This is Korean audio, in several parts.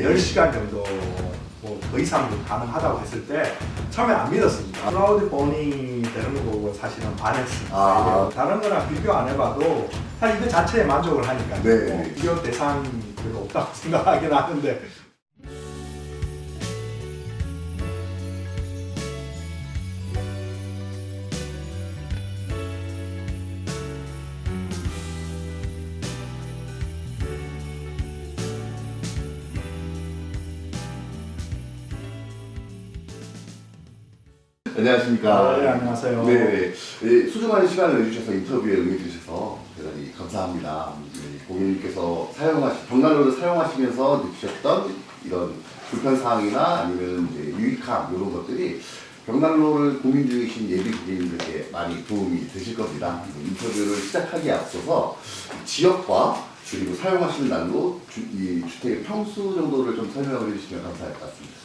10시간 정도 뭐 더 이상도 가능하다고 했을 때 처음에 안 믿었습니다. 클라우드 버닝이 되는 거 보고 사실은 반했습니다. 다른 거랑 비교 안 해봐도 사실 이거 자체에 만족을 하니까 네. 비교 대상이 별로 없다고 생각하긴 하는데 안녕하십니까. 네, 안녕하세요. 네, 네, 소중한 시간을 내주셔서 인터뷰에 응해주셔서 대단히 감사합니다. 고객님께서 벽난로를 사용하시면서 느끼셨던 이런 불편사항이나 아니면 이제 유익함 이런 것들이 벽난로를 고민 중이신 예비 고객님들께 많이 도움이 되실 겁니다. 인터뷰를 시작하기에 앞서서 지역과 그리고 사용하시는 난로, 이 주택의 평수 정도를 좀 설명을 해주시면 감사할 것 같습니다.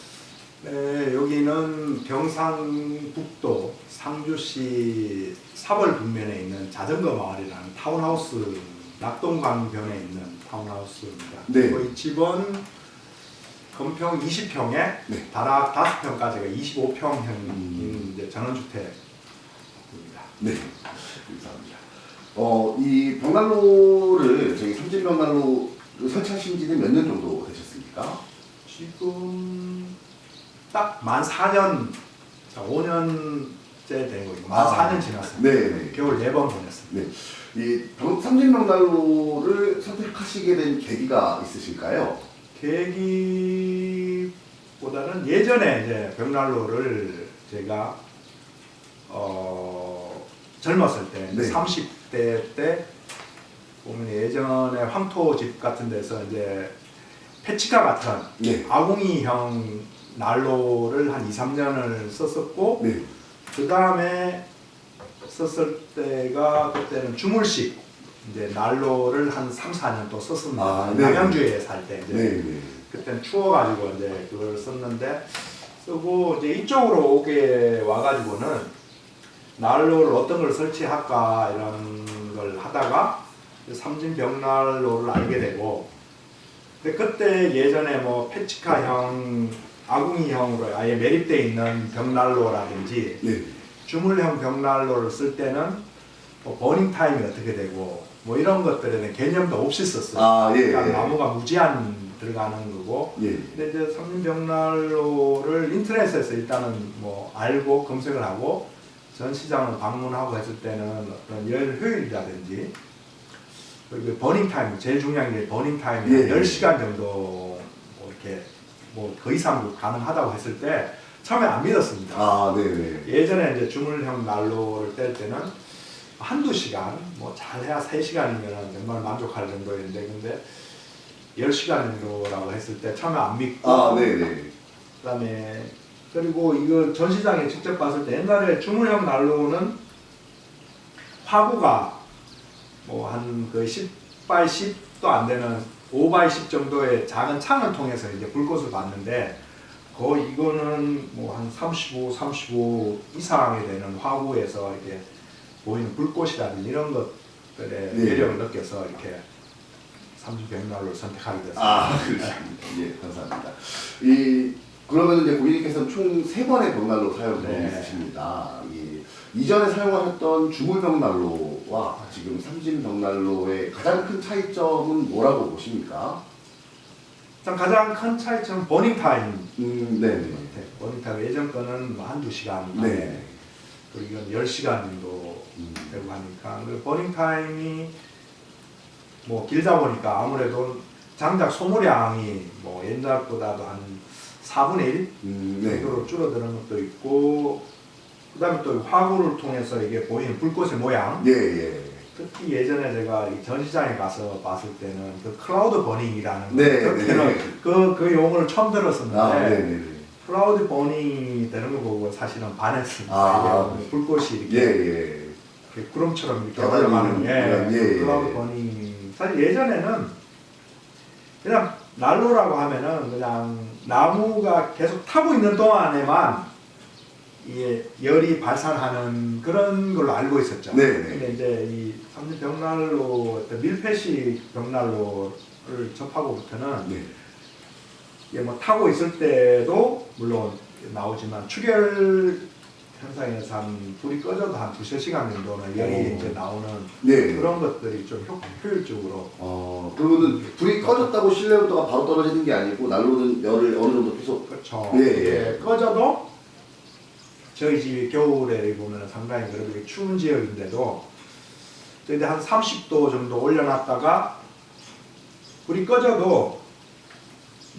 네, 여기는 경상북도 상주시 사벌북면에 있는 자전거 마을이라는 타운하우스, 낙동강변에 있는 타운하우스입니다. 네. 이 집은 건평 20평에 네. 다락 5평까지가 25평형인 이제 전원주택입니다. 네, 감사합니다. 이 벽난로를 저희 삼진 벽난로 설치하신 지는 몇 년 정도 되셨습니까? 지금 딱 만 4년, 5년째 된 거죠. 만 4년 지났습니다. 네. 겨울 4번 보냈습니다. 네. 이 삼진 벽난로를 선택하시게 된 계기가 있으실까요? 계기보다는 예전에 이제 벽난로를 제가 젊었을 때 네. 30대 때 보면 예전에 황토집 같은 데서 이제 페치카 같은 네. 아궁이형 난로를 한 2, 3년을 썼었고 네. 그 다음에 썼을 때가 그때는 주물식 이제 난로를 한 3, 4년 또 썼습니다. 네. 남양주에 살 때 이제 네. 그때는 추워가지고 이제 그걸 썼는데 쓰고 이제 이쪽으로 오게 와가지고는 난로를 어떤 걸 설치할까 이런 걸 하다가 삼진 벽난로를 알게 되고 근데 그때 예전에 뭐 페치카형 아궁이형으로 아예 매립되어 있는 벽난로라든지 네. 주물형 벽난로를 쓸 때는 뭐 버닝 타임이 어떻게 되고 뭐 이런 것들에 대한 개념도 없이 썼어요. 예. 그러니까 나무가 무제한 들어가는 거고. 예. 근데 이제 삼진 벽난로를 인터넷에서 일단은 뭐 알고 검색을 하고 전 시장을 방문하고 했을 때는 어떤 열 효율이라든지 그리고 버닝 타임 제일 중요한 게 버닝 타임이 10시간 정도 뭐 이렇게 뭐 더 이상도 가능하다고 했을 때 처음에 안 믿었습니다. 네네. 예전에 이제 주물형 난로를 뗄 때는 한두 시간, 뭐 잘해야 3시간이면 정말 만족할 정도였는데 근데 10시간 정도라고 했을 때 처음에 안 믿고 네네. 그다음에 그리고 이거 전시장에 직접 봤을 때 옛날에 주물형 난로는 화구가 뭐 한 그 10x 10도 안 되는 5x10 정도의 작은 창을 통해서 이제 불꽃을 봤는데 거의 이거는 뭐 한 35 이상이 되는 화구에서 이렇게 보이는 불꽃이라든지 이런 것들의 매력을 느껴서 이렇게 삼진 벽난로를 선택하게 됐습니다. 그렇습니다. 예, 감사합니다. 그러면 이제 고객님께서는 총 3번의 벽난로 사용 경험이 있으십니다. 이전에 사용하셨던 주물 벽난로와 지금 삼진 벽난로의 가장 큰 차이점은 뭐라고 보십니까? 일단 가장 큰 차이점은 버닝 타임. 네네. 버닝 타임 예전 거는 뭐 한두 시간 네. 그리고 이건 10시간 정도 되고 하니까 그 버닝 타임이 뭐 길다 보니까 아무래도 장작 소모량이 뭐 옛날보다도 한 4분의 1 정도로 줄어드는 것도 있고 그 다음에 또 화구를 통해서 이게 보이는 불꽃의 모양 특히 예전에 제가 이 전시장에 가서 봤을 때는 그 클라우드 버닝이라는 그때는 그 용어를 처음 들었었는데 클라우드 버닝이 되는 거 보고 사실은 반했습니다. 불꽃이 이렇게 구름처럼 이렇게 올라가는 클라우드 버닝. 사실 예전에는 그냥 난로라고 하면은 그냥 나무가 계속 타고 있는 동안에만 이게 열이 발산하는 그런 걸로 알고 있었죠. 근데 이제 이 삼진 벽난로, 밀폐식 벽난로를 접하고부터는 이게 뭐 타고 있을 때도 물론 나오지만 출혈 현상에서 한 불이 꺼져도 한 2~3시간 정도는 열이 이제 나오는 네. 그런 것들이 좀 효율적으로. 그러면은 불이 꺼졌다고 실내 온도가 바로 떨어지는 게 아니고 난로는 열을 어느 정도 계속. 그렇죠. 네, 이게 꺼져도 저희 집이 겨울에 보면 상당히 그렇게 추운 지역인데도 저희들 한 30도 정도 올려놨다가 불이 꺼져도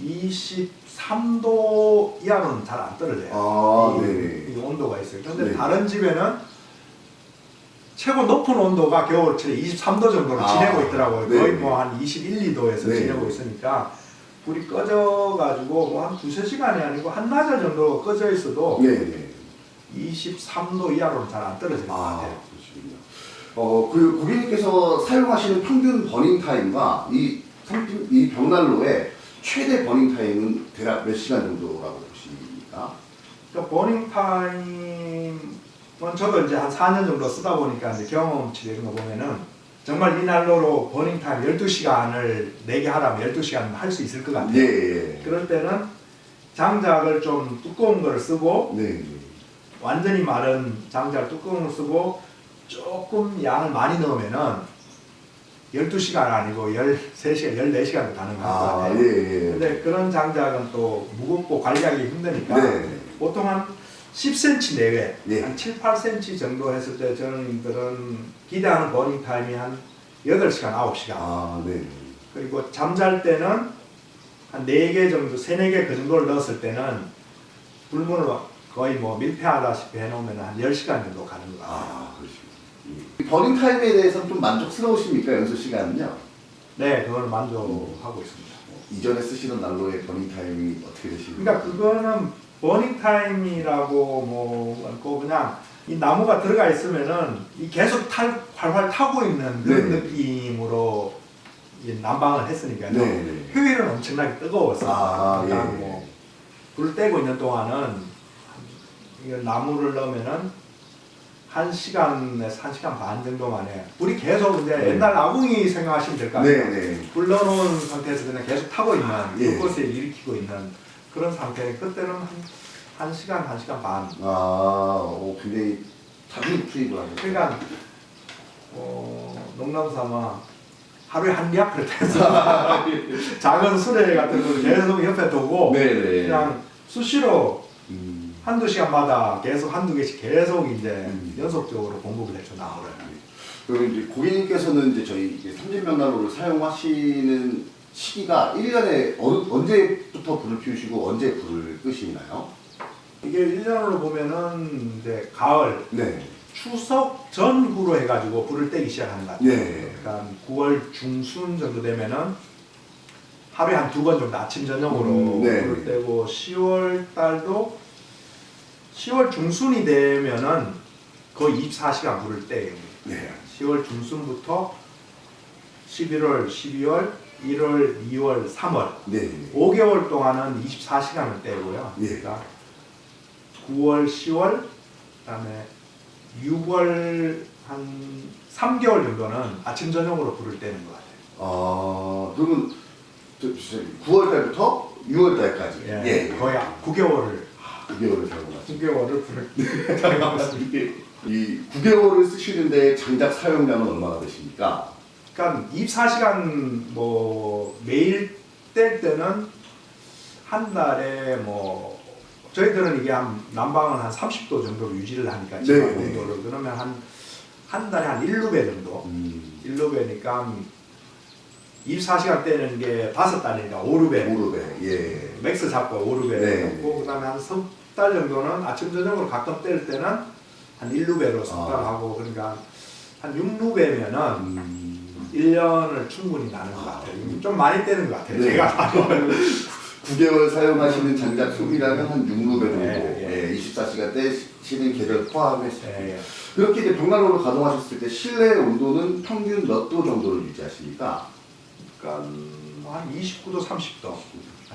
23도 이하로는 잘 안 떨어져요. 이 온도가 있어요. 그런데 네. 다른 집에는 최고 높은 온도가 겨울철에 23도 정도로 지내고 있더라고요. 네. 거의 뭐 한 21, 2도에서 네. 지내고 있으니까 불이 꺼져가지고 뭐 한 2~3시간이 아니고 한나절 정도 꺼져 있어도 네. 23도 이하로는 잘 안 떨어지는 것 같아요. 그러시군요. 그 고객님께서 사용하시는 평균 버닝 타임과 이 상품, 이 벽난로의 최대 버닝 타임은 대략 몇 시간 정도라고 보십니까? 그러니까 버닝 타임은 저도 이제 한 4년 정도 쓰다 보니까 이제 경험치 이런 거 보면은 정말 이 난로로 버닝 타임 12시간을 내게 하라면 12시간 할 수 있을 것 같아요. 네. 그럴 때는 장작을 좀 두꺼운 걸 쓰고 네. 완전히 마른 장작 두꺼운 걸 쓰고 조금 양을 많이 넣으면은 12시간 아니고 13시간, 14시간도 가능할 것 같아요. 예. 근데 그런 장작은 또 무겁고 관리하기 힘드니까 네. 보통 한 10cm 내외, 예. 한 7, 8cm 정도 했을 때 저희들은 기대하는 버닝 타임이 한 8시간, 9시간. 네. 그리고 잠잘 때는 한 4개 정도, 3, 4개 그 정도를 넣었을 때는 불문을 거의 뭐 밀폐하다시피 해놓으면 한 10시간 정도 가는 것 같아요. 그러시군요. 버닝 타임에 대해서는 좀 만족스러우십니까? 연소 시간은요? 네, 그걸 만족하고 있습니다. 이전에 쓰시던 난로의 버닝 타임이 어떻게 되십니까? 그러니까 그거는 버닝 타임이라고 뭐 그냥 이 나무가 들어가 있으면은 이 계속 활활 타고 있는 그런 네. 느낌으로 이 난방을 했으니까요. 네. 효율은 엄청나게 뜨거웠어요. 그러니까 예. 뭐 불 떼고 있는 동안은 이 나무를 넣으면은 1시간에서 1시간 반 정도 만에 불이 계속 이제 네. 옛날 아궁이 생각하시면 될 것 같아요. 네. 불 넣어놓은 상태에서 그냥 계속 타고 있는 예. 불꽃을 일으키고 있는 그런 상태. 그때는 한 1시간, 1시간 반. 굉장히 자주 투입을 하셨어요. 그러니까 농담삼아 하루에 한 리아크를 해서 작은 수레 같은 걸 계속 옆에 두고 네네. 그냥 수시로 음. 한두 시간마다 계속 한두 개씩 계속 이제 음. 연속적으로 공급을 했죠, 나무를. 그리고 이제 고객님께서는 이제 저희 삼진명난로를 사용하시는 시기가 1년에 언제부터 불을 피우시고 언제 불을 끄시나요? 이게 1년으로 보면은 이제 가을, 네. 추석 전후로 해가지고 불을 떼기 시작하는 것 같아요. 네. 그러니까 9월 중순 정도 되면은 하루에 한 2번 정도 아침 저녁으로 네. 불을 떼고 10월 달도 10월 중순이 되면은 거의 24시간 불을 떼요. 네. 10월 중순부터 11월, 12월, 1월, 2월, 3월 네. 5개월 동안은 24시간을 떼고요. 예. 그러니까 9월, 10월, 그다음에 6월 한 3개월 정도는 아침 저녁으로 불을 떼는 것 같아요. 그러면 9월 달부터 6월 달까지. 예, 거의 9개월을 9개월을 사용하시죠. 9개월을 불을 사용하고 있습니다. 이 9개월을 쓰시는데 장작 사용량은 얼마나 되십니까? 그러니까 24시간 뭐 매일 뗄 때는 한 달에 뭐 저희들은 이게 한 난방은 한 30도 정도로 유지를 하니까 지방 온도를 그러면 한 달에 한 1루베 정도 1루베니까 24시간 떼는 게 5달이니까 5루베 5루베. 예. 맥스 잡고 5루베 네. 넣고 그다음에 한 3달 정도는 아침 저녁으로 가끔 뗄 때는 한 1루베로 3달 하고 그러니까 한 6루베면은 1년을 충분히 나는 것 같아요. 좀 많이 떼는 것 같아요. 네. 제가 9개월 사용하시는 장작 소비량은 한 6루베 정도. 예, 예. 24시간 떼시는 계절 포함해서. 예, 예. 그렇게 이제 벽난로를 가동하셨을 때 실내 온도는 평균 몇 도 정도를 유지하십니까? 그러니까 한 29도, 30도.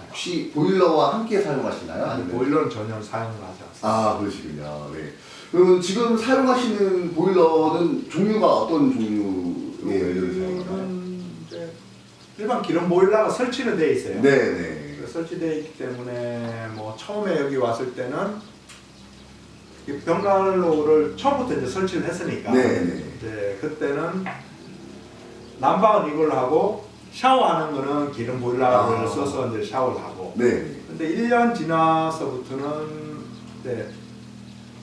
혹시 보일러와 함께 사용하시나요? 아니, 아니면? 보일러는 전혀 사용을 하지 않습니다. 그러시군요. 네. 그럼 지금 사용하시는 보일러는 종류가 어떤 종류의 연료를 사용하나요? 이제 일반 기름 보일러가 설치는 돼 있어요. 네네. 설치되어 있기 때문에 뭐 처음에 여기 왔을 때는 이 벽난로를 처음부터 이제 설치를 했으니까 네. 이제 그때는 난방은 이걸 하고 샤워하는 거는 기름 보일러를 써서 이제 샤워를 하고. 네. 근데 1년 지나서부터는 이제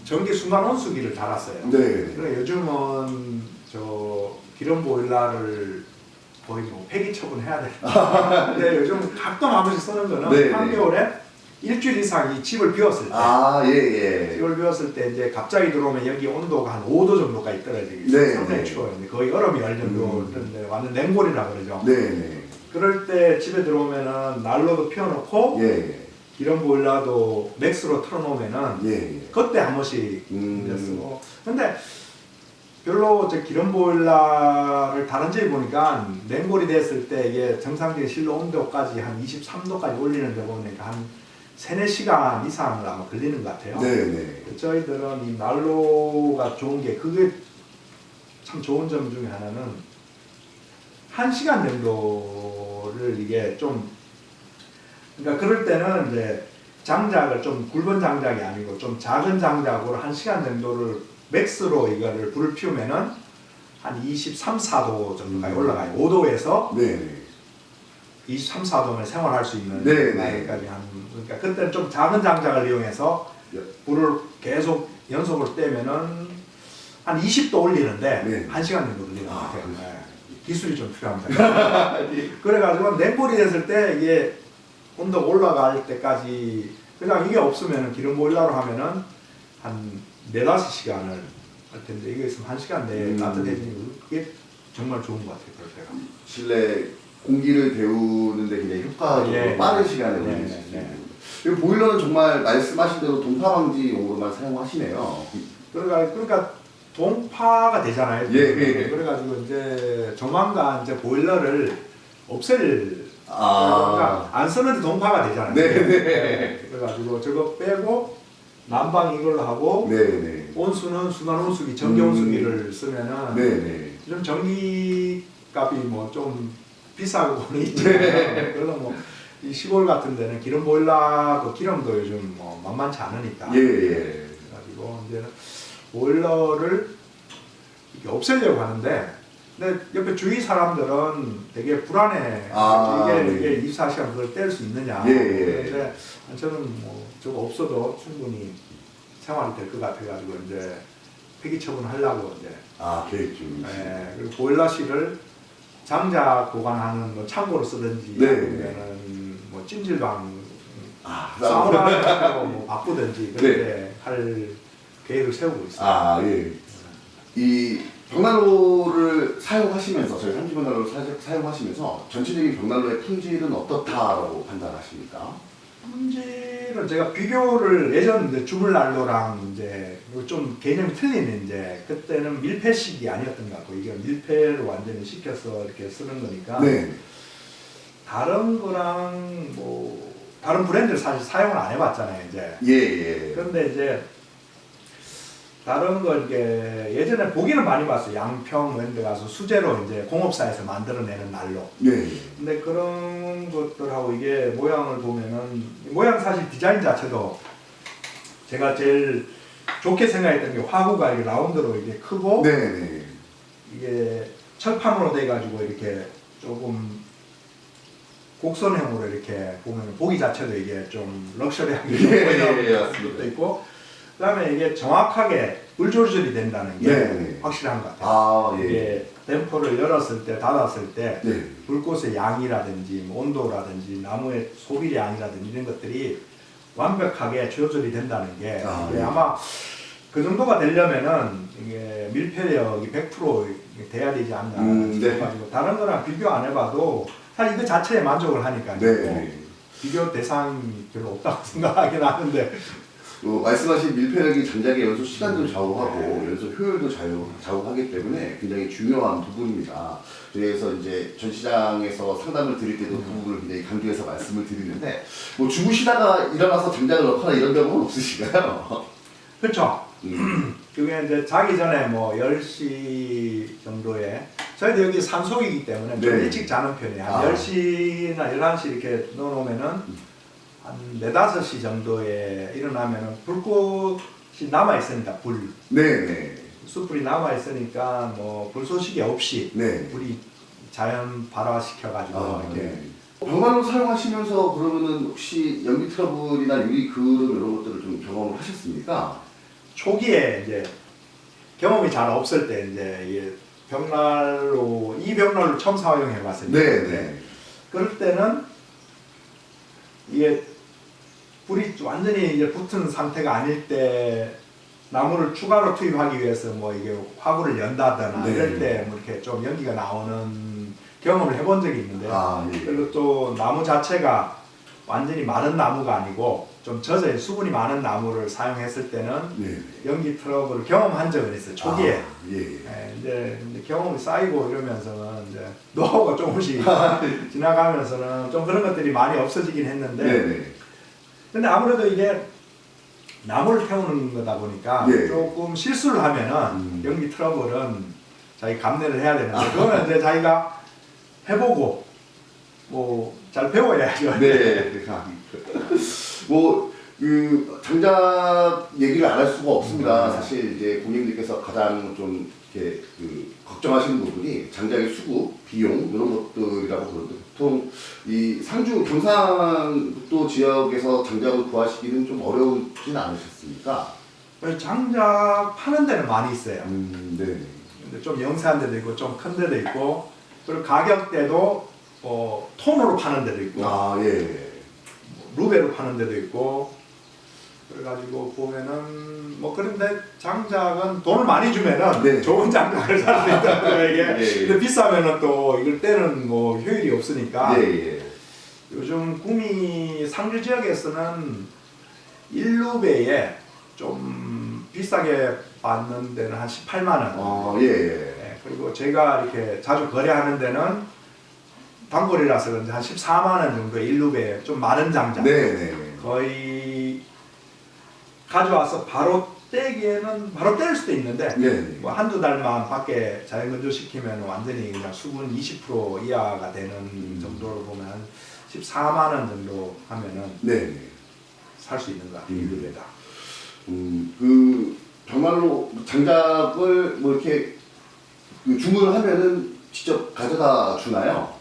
전기 순간 온수기를 달았어요. 네. 그러니까 요즘은 저 기름 보일러를 거의 뭐 폐기 처분해야 돼. 근데 요즘 가끔 한 번씩 쓰는 거는 네, 한겨울에 일주일 이상 이 집을 비웠을 때. 예. 집을 비웠을 때 이제 갑자기 들어오면 여기 온도가 한 5도 정도까지 떨어지기 네, 상당히 네. 추워요. 거의 얼음이 열 정도 완전 냉골이라 그러죠. 네. 그럴 때 집에 들어오면은 난로도 피워놓고 예. 기름 보일러도 맥스로 틀어놓으면은 예. 그때 한 번씩 음. 이제 쓰고. 근데 별로 저 기름 보일러를 다른 집에 보니까 냉골이 됐을 때 이게 정상적인 실내 온도까지 한 23도까지 올리는 데 보니까 한 3-4시간 이상을 아마 걸리는 것 같아요. 네. 저희들은 이 난로가 좋은 게 그게 참 좋은 점 중에 하나는 1시간 정도를 이게 좀 그러니까 그럴 때는 이제 장작을 좀 굵은 장작이 아니고 좀 작은 장작으로 1시간 정도를 맥스로 이거를 불을 피우면은 한 23, 4도 정도까지 올라가요. 5도에서 네. 23, 4도면 생활할 수 있는 네, 나이까지 한 그러니까 그때는 좀 작은 장작을 이용해서 불을 계속 연속으로 떼면은 한 20도 올리는데 네. 1시간 정도 걸리는 것 아, 같아요. 그러시구나. 네. 기술이 좀 필요합니다. 그래가지고 냉골이 됐을 때 이게 온도가 올라갈 때까지 그냥 이게 없으면 기름 보일러로 하면은 한 4-5시간을 할 텐데 이게 있으면 1시간 내에 따뜻해지는 그게 정말 좋은 것 같아요. 그럴 때가. 실내 공기를 데우는데 굉장히 효과적으로 예. 빠른 시간에 네, 올릴 수 네, 있습니다. 네. 그리고 보일러는 정말 말씀하신 대로 동파 방지용으로만 사용하시네요. 그러니까 동파가 되잖아요. 예. 그래가지고 이제 조만간 이제 보일러를 없앨 아. 그러니까 안 쓰는데 동파가 되잖아요. 네. 그래가지고 저거 빼고 난방 이걸로 하고 네. 온수는 순환 온수기, 전기 온수기를 쓰면은 네. 좀 전기값이 뭐 좀 비싸고는 있잖아요. 그래서 뭐 이 시골 같은 데는 기름 보일러도 기름도 요즘 뭐 만만치 않으니까. 예. 그래가지고 이제는 보일러를 이렇게 없애려고 하는데, 근데 옆에 주위 사람들은 되게 불안해. 이게 24시간 그걸 뗄 수 있느냐. 예. 그런데 저는 뭐 저거 없어도 충분히 생활이 될 것 같아가지고 이제 폐기 처분하려고 이제. 계획 중이시죠. 네, 그리고 보일러실을 장작 보관하는 뭐 창고로 쓰든지 네. 아니면은 뭐 찜질방 싸움. 사우나로 뭐 바꾸든지 그렇게 할 계획을 세우고 있어요. 예. 이 벽난로를 사용하시면서 저희 삼지벽난로를 사용하시면서 전체적인 벽난로의 품질은 어떻다라고 판단하십니까? 품질은 제가 비교를 예전 이제 주물난로랑 이제 좀 개념이 틀린 이제 그때는 밀폐식이 아니었던 것 같고 이게 밀폐로 완전히 시켜서 이렇게 쓰는 거니까 네. 다른 거랑 뭐 다른 브랜드를 사실 사용을 안 해봤잖아요 이제. 예. 그런데 이제 다른 거 이게 예전에 보기는 많이 봤어요. 양평 이런 데 가서 수제로 이제 공업사에서 만들어내는 난로. 네. 근데 그런 것들하고 이게 모양을 보면은 모양 사실 디자인 자체도 제가 제일 좋게 생각했던 게 화구가 이렇게 라운드로 이게 크고 네. 이게 철판으로 돼 가지고 이렇게 조금 곡선형으로 이렇게 보면 보기 자체도 이게 좀 럭셔리하게 보이는 것도 있고 그다음에 이게 정확하게 물 조절이 된다는 게 확실한 것 같아요. 이게 댐퍼를 열었을 때 닫았을 때 불꽃의 양이라든지 뭐 온도라든지 나무의 소비량이라든지 이런 것들이 완벽하게 조절이 된다는 게 이게 아마 그 정도가 되려면은 이게 밀폐력이 100% 돼야 되지 않나 싶어가지고 다른 거랑 비교 안 해봐도 사실 이거 자체에 만족을 하니까 비교 대상이 별로 없다고 생각하긴 하는데 말씀하신 밀폐력이 장작의 연소 시간도 좌우하고 연소 효율도 좌우하기 때문에 굉장히 중요한 부분입니다. 그래서 이제 전 시장에서 상담을 드릴 때도 그 부분을 굉장히 강조해서 말씀을 드리는데 뭐 주무시다가 일어나서 장작을 넣거나 이런 경우는 없으신가요? 그렇죠. 그게 이제 자기 전에 뭐 10시 정도에 저희도 여기 산속이기 때문에 좀 일찍 자는 편이에요. 한 10시나 11시 이렇게 넣어놓으면은 한 4, 5시 정도에 일어나면은 불꽃이 남아 있으니까 네네. 숯불이 남아 있으니까 뭐 불쏘시개 없이 네. 불이 자연 발화시켜가지고 이렇게 네. 벽난로 사용하시면서 그러면은 혹시 연기 트러블이나 유리 그릇 이런 것들을 좀 경험을 하셨습니까? 초기에 이제 경험이 잘 없을 때 이제 이게 이 벽난로 처음 사용해 봤어요. 네네. 그럴 때는 이게 불이 완전히 이제 붙은 상태가 아닐 때 나무를 추가로 투입하기 위해서 뭐 이게 화구를 연다거나 네. 이럴 때 뭐 이렇게 좀 연기가 나오는 경험을 해본 적이 있는데 예. 그리고 또 나무 자체가 완전히 마른 나무가 아니고 좀 젖어 수분이 많은 나무를 사용했을 때는 네. 연기 트러블을 경험한 적은 있어요. 초기에. 예. 이제 경험이 쌓이고 이러면서는 이제 노하우가 조금씩 지나가면서는 좀 그런 것들이 많이 없어지긴 했는데 네네. 근데 아무래도 이게 나무를 태우는 거다 보니까 예. 조금 실수를 하면은 연기 트러블은 자기 감내를 해야 되는데 그거는 이제 자기가 해보고 뭐 잘 배워야죠. 네. 뭐, 장작 얘기를 안 할 수가 없습니다. 사실 이제 고객님께서 가장 좀 이렇게 걱정하시는 부분이 장작의 수급, 비용 이런 것들이라고 그러는데 보통 이 상주 경상북도 지역에서 장작을 구하시기는 좀 어려우진 않으셨습니까? 장작 파는 데는 많이 있어요. 네. 근데 좀 영세한 데도 있고 좀 큰 데도 있고 그리고 가격대도 톤으로 파는 데도 있고 예. 루베로 파는 데도 있고 그래가지고 보면은 뭐 그런데 장작은 돈을 많이 주면은 네. 좋은 장작을 살 수 있다는 이게 예. 근데 비싸면은 또 이걸 때는 뭐 효율이 없으니까 예. 요즘 구미 상주 지역에서는 1루베에 좀 비싸게 받는 데는 한 18만 원. 예. 그리고 제가 이렇게 자주 거래하는 데는 단골이라서 그런지 한 14만 원 정도 1루베에 좀 많은 장작. 네. 거의 가져와서 바로 떼기에는 바로 뗄 수도 있는데 네. 뭐 한두 달만 밖에 자연 건조시키면 완전히 그냥 수분 20% 이하가 되는 정도로 보면 14만 원 정도 하면은 네. 살 수 있는 것 같아요. 1루베다. 정말로 장작을 뭐 이렇게 주문을 하면은 직접 가져다 주나요?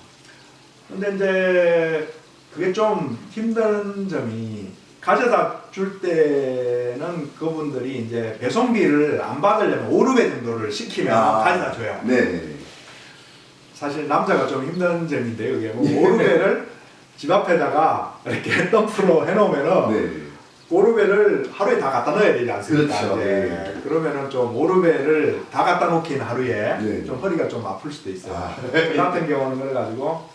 근데 이제 그게 좀 힘든 점이 가져다 줄 때는 그분들이 이제 배송비를 안 받으려면 5루베 정도를 시키면 가져다 줘요. 네. 사실 남자가 좀 힘든 점인데요. 이게 뭐 5루베를 집 앞에다가 이렇게 덤프로 해놓으면은 네. 5루베를 하루에 다 갖다 넣어야 되지 않습니까? 그렇죠. 네. 그러면은 좀 5루베를 다 갖다 놓긴 하루에 네. 좀 허리가 좀 아플 수도 있어요. 저 같은 경우는 그래가지고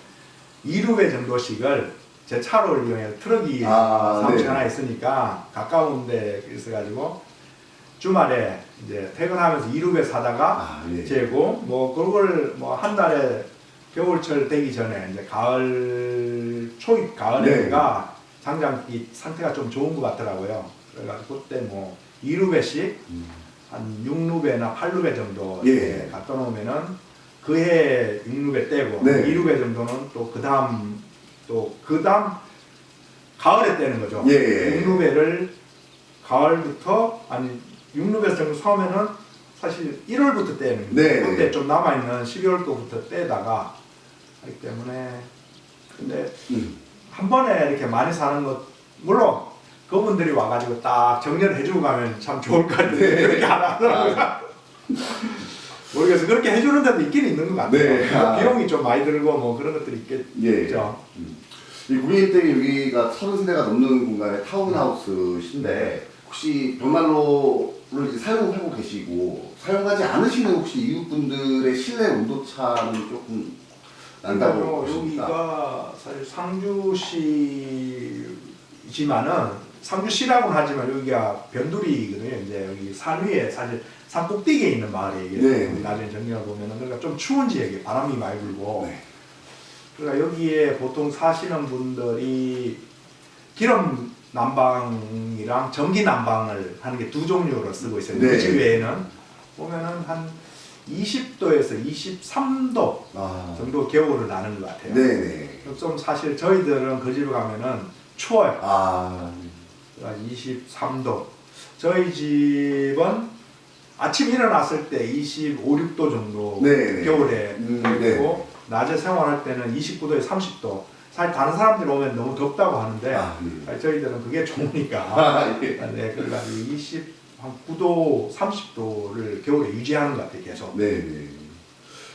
2루베 정도씩을 제 차로 이용해 트럭이 사무실 네. 하나 있으니까 가까운데 있어가지고 주말에 이제 퇴근하면서 2루베 사다가 예. 재고 뭐 그걸 뭐 한 달에 겨울철 되기 전에 이제 가을 초입 가을에가 장작이 상태가 좀 좋은 것 같더라고요. 그래가지고 그때 뭐 2루베씩 한 6루베나 8루베 정도 예. 갖다 놓으면은 그해 6루베 떼고 네. 2루베 정도는 또 그 다음 가을에 떼는 거죠. 예. 6루베를 가을부터 아니 6루베 정도 사오면은 사실 1월부터 떼는 네. 그때 좀 남아있는 12월도부터 떼다가 하기 때문에 근데 한 번에 이렇게 많이 사는 것 물론 그분들이 와가지고 딱 정리를 해주고 가면 참 좋을 것 같은데 네. 그렇게 안 하더라고요. 모르겠어요. 그렇게 해주는 데도 있긴 있는 것 같아요. 네. 비용이 좀 많이 들고 뭐 그런 것들이 있겠죠. 이 고객님 댁 여기가 30세대가 넘는 공간의 타운하우스신데 혹시 벽난로를 이제 사용하고 계시고 사용하지 않으시는 혹시 이웃분들의 실내 온도차는 조금 난다고 보십니까? 여기가 사실 상주시지만은 상주시라고는 하지만 여기가 변두리거든요. 이제 여기 산 위에 사실 산 꼭대기에 있는 마을이에요. 네. 나중에 정리해 보면은 그러니까 좀 추운 지역에 바람이 많이 불고. 네. 그러니까 여기에 보통 사시는 분들이 기름 난방이랑 전기 난방을 하는 게 두 종류로 쓰고 있어요. 네. 그 집 외에는 보면은 한 20도에서 23도 정도 겨울을 나는 것 같아요. 네네. 좀 사실 저희들은 그 집에 가면은 추워요. 아, 23도. 저희 집은 아침 일어났을 때 25, 6도 정도 네. 겨울에 네. 있고 낮에 생활할 때는 29도에 30도. 사실 다른 사람들이 오면 너무 덥다고 하는데 아, 사실 저희들은 그게 좋으니까 아, 예. 네, 그래가지고 29도, 30도를 겨울에 유지하는 것 같아요, 계속. 네, 네.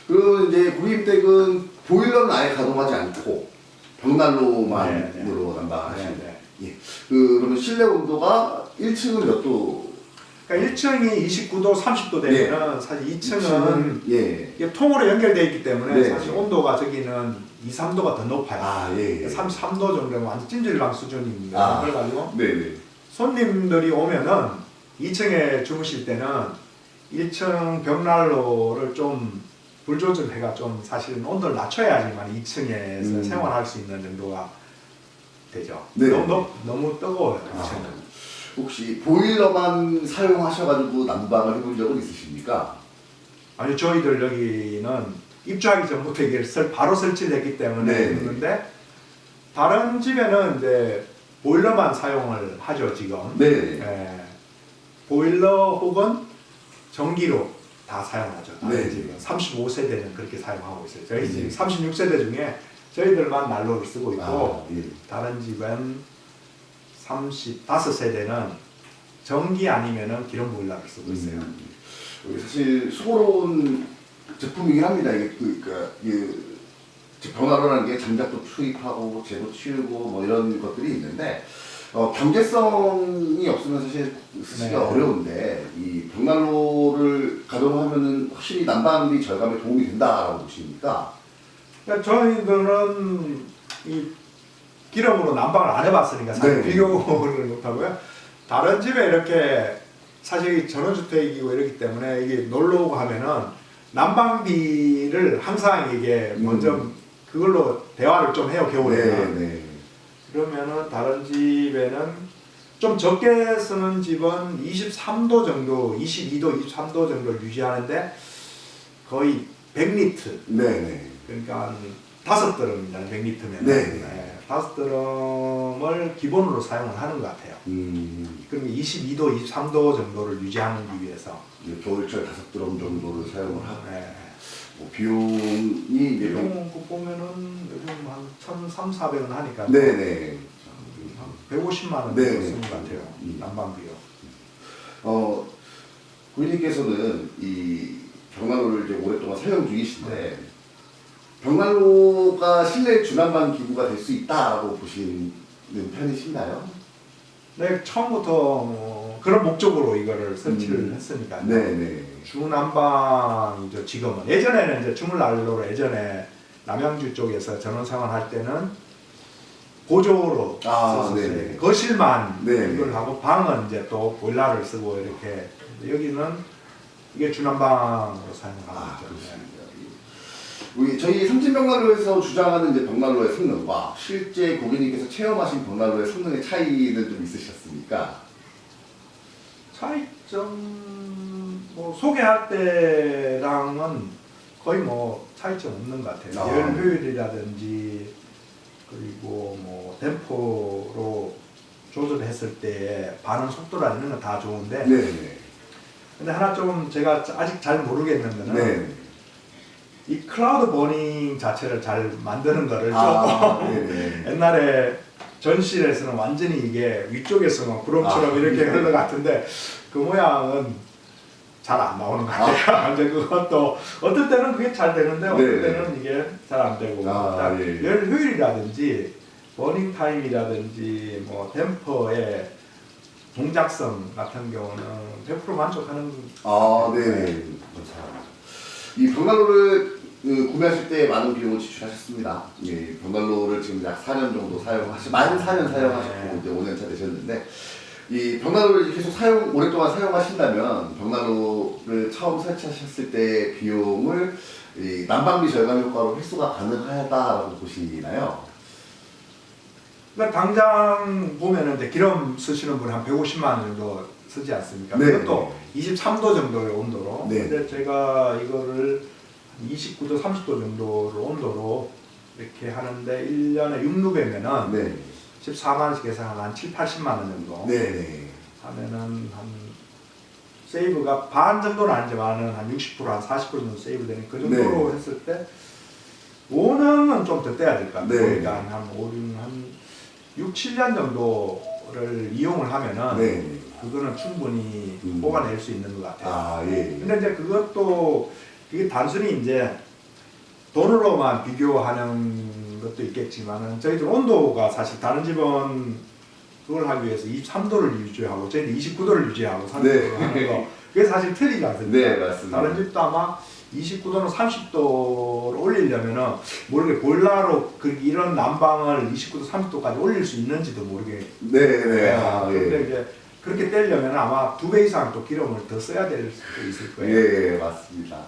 그리고 이제 고객님댁은 보일러는 아예 가동하지 않고 벽난로만으로 난방하시는. 네, 네. 예. 그러면 실내 온도가 1층은 몇 도? 그러니까 1층이 29도, 30도 되면은 사실 2층은 예. 이게 통으로 연결되어 있기 때문에 네. 사실 온도가 저기는 2, 3도가 더 높아요. 아, 예. 33도 정도면 완전 찜질방 수준입니다. 아. 그래가지고 네, 네. 손님들이 오면은 2층에 주무실 때는 1층 벽난로를 좀 불 조절해가 좀 사실은 온도를 낮춰야지만 2층에서 생활할 수 있는 정도가 되죠. 네. 너무 뜨거워요, 2층은. 아. 혹시 보일러만 사용하셔가지고 난방을 해본 적은 있으십니까? 아니 저희들 여기는 입주하기 전부터 이게 바로 설치를 했기 때문에 네. 했는데 다른 집에는 이제 보일러만 사용을 하죠 지금. 네. 예. 보일러 혹은 전기로 다 사용하죠. 다른 네. 집은 35세대는 그렇게 사용하고 있어요. 저희 집 36세대 중에 저희들만 난로를 쓰고 있고 아, 예. 다른 집은 35세대는 전기 아니면은 기름 보일러를 쓰고 있어요. 사실 수고로운 제품이긴 합니다. 이게 벽난로라는 게 장작도 투입하고 재도 치우고 뭐 이런 것들이 있는데 경제성이 없으면 사실 쓰기가 네. 어려운데 이 벽난로를 가동하면은 확실히 난방비 절감에 도움이 된다라고 보십니까? 그러니까 저희들은 이 기름으로 난방을 안 해봤으니까 사실 네. 비교를 못하고요. 다른 집에 이렇게 사실 전원주택이고 이러기 때문에 이게 놀러 오고 하면은 난방비를 항상 이게 먼저 그걸로 대화를 좀 해요 겨울에는. 네. 그러면은 다른 집에는 좀 적게 쓰는 집은 23도 정도, 22도, 23도 정도를 유지하는데 거의 100리터. 네. 그러니까 한 5드럼입니다. 100리터면. 네. 5드럼을 기본으로 사용을 하는 것 같아요. 그럼 22도, 23도 정도를 유지하기 위해서. 겨울철 5드럼 정도를 사용을 하고 네. 뭐 비용이 이제 비용 보면은 요즘 한 1,300~1,400원 하니까. 네네. 150만 원 네. 정도 쓰는 것 같아요. 난방비요. 고객님께서는 이 벽난로를 이제 오랫동안 사용 중이신데 벽난로가 실내 주난방 기구가 될 수 있다라고 보시는 편이신가요? 네, 처음부터 그런 목적으로 이거를 설치를 했으니까요. 네네. 주난방이죠, 지금은. 예전에는 이제 주물난로로 예전에 남양주 쪽에서 전원생활 할 때는 고조로 썼었어요. 네네. 거실만 네네. 이걸 하고 방은 이제 또 보일러를 쓰고 이렇게. 여기는 이게 주난방으로 사용하고 있죠. 그렇습니다. 우리 저희 삼진벽난로에서 주장하는 이제 벽난로의 성능과 실제 고객님께서 체험하신 벽난로의 성능의 차이는 좀 있으셨습니까? 차이점 뭐 소개할 때랑은 거의 뭐 차이점 없는 것 같아요. 열 효율이라든지 그리고 뭐 템포로 조절했을 때 반응 속도라 이런 건 다 좋은데 네. 근데 하나 좀 제가 아직 잘 모르겠는 거는 네. 이 클라우드 버닝 자체를 잘 만드는 거를 네네. 조금 옛날에 전실에서는 완전히 이게 위쪽에서는 구름처럼 이렇게 네. 하는 것 같은데 그 모양은 잘 안 나오는 것 같아요. 이제 그것도 어떨 때는 그게 잘 되는데 어떨 네. 때는 이게 잘 안 되고 예. 열 효율이라든지 버닝 타임이라든지 뭐 댐퍼의 동작성 같은 경우는 100% 만족하는. 네네. 감사합니다. 이 벽난로를 구매하실 때 많은 비용을 지출하셨습니다. 예, 벽난로를 지금 약 4년 정도 만 4년 사용하셨고 이제 5년차 되셨는데 이 벽난로를 계속 오랫동안 사용하신다면 벽난로를 처음 설치하셨을 때 비용을 이 난방비 절감 효과로 회수가 가능하다라고 보시나요? 그러니까 당장 보면은 이제 기름 쓰시는 분이 한 150만 원 정도 쓰지 않습니까? 네. 그것도 23도 정도의 온도로. 네. 근데 제가 이거를 29도, 30도 정도를 온도로 이렇게 하는데 1년에 6루배면은 네. 14만 원씩 계산하면 한 7, 80만 원 정도 네네. 하면은 한 세이브가 반 정도는 아니지만은 한 60%, 한 40% 정도 세이브 되는 그 정도로 네. 했을 때 5년은 좀 더 떼야 될 것 같아요. 네. 그러니까 한 6, 7년 정도를 이용을 하면은 네. 그거는 충분히 뽑아낼 수 있는 것 같아요. 아 예. 근데 이제 그것도 이게 단순히 이제 돈으로만 비교하는 것도 있겠지만은 저희들 온도가 사실 다른 집은 그걸 하기 위해서 23도를 유지하고 저희는 29도를 유지하고 30도를 네. 하는 거 그게 사실 틀리지 않습니까? 네 맞습니다. 다른 집도 아마 29도는 30도를 올리려면은 모르게 보일러로 이런 난방을 29도, 30도까지 올릴 수 있는지도 모르게. 네네. 아 근데 예. 이제 그렇게 떼려면 아마 2배 이상 또 기름을 더 써야 될 수도 있을 거예요. 예 맞습니다.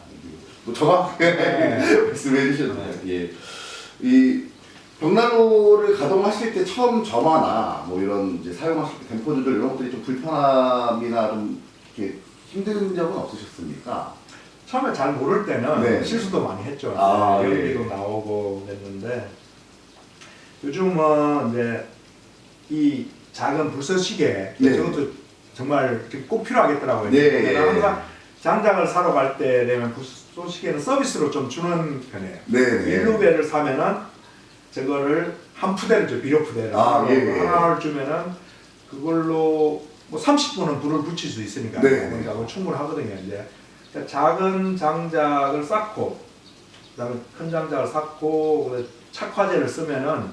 뭐 정확하게 말씀해 주셨네요. 예. 이 벽난로를 가동하실 때 처음 점화나 뭐 이런 이제 사용하실 때 템포 조절 이런 것들이 좀 불편함이나 좀 이렇게 힘든 점은 없으셨습니까? 처음에 잘 모를 때는 네. 실수도 많이 했죠. 아, 연기도 예. 나오고 그랬는데 요즘은 이제 이 작은 불쏘시개 네. 저것도 정말 꼭 필요하겠더라고요. 네. 내가 항상 장작을 사러 갈 때 되면 불쏘시개는 서비스로 좀 주는 편이에요. 네. 일루베를 사면은 저거를 한 푸대를 줘, 비료 푸대를 아, 예. 하나를 주면은 그걸로 뭐 30분은 불을 붙일 수 있으니까 네. 그러니까 그거 충분하거든요. 이제 그러니까 작은 장작을 쌓고 그다음에 큰 장작을 쌓고 착화제를 쓰면은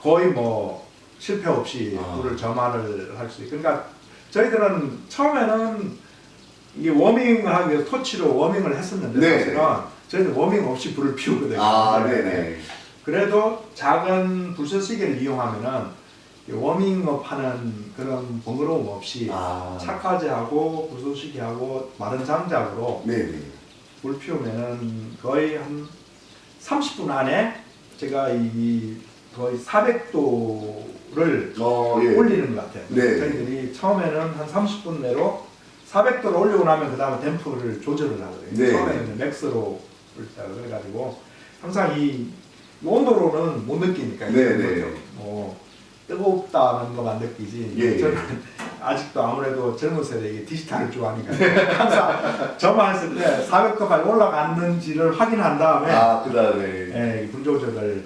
거의 뭐 실패 없이 불을 점화를 할 수 있고 그러니까 저희들은 처음에는 이게 워밍을 하기 위해서 토치로 워밍을 했었는데 네. 사실은 저희는 워밍 없이 불을 피우거든요. 아 네네. 그래도 작은 불쏘시개를 이용하면은 워밍업 하는 그런 번거로움 없이 착화제하고 불쏘시개하고 마른 장작으로 네네. 불 피우면은 거의 한 30분 안에 제가 이 거의 400도를 예. 올리는 것 같아요. 네. 저희들이 처음에는 한 30분 내로 400도를 올리고 나면 그 다음에 댐프를 조절을 하거든요. 네. 처음에는 맥스로 올리다가 그래가지고 항상 이 온도로는 못 느끼니까 네, 이게 네. 뭐죠? 뜨겁다는 것만 느끼지. 예, 저는 아직도 아무래도 젊은 세대에 디지털을 좋아하니까 항상 점화했을 때 400도까지 올라갔는지를 확인한 다음에 그다음에 예, 불 조절을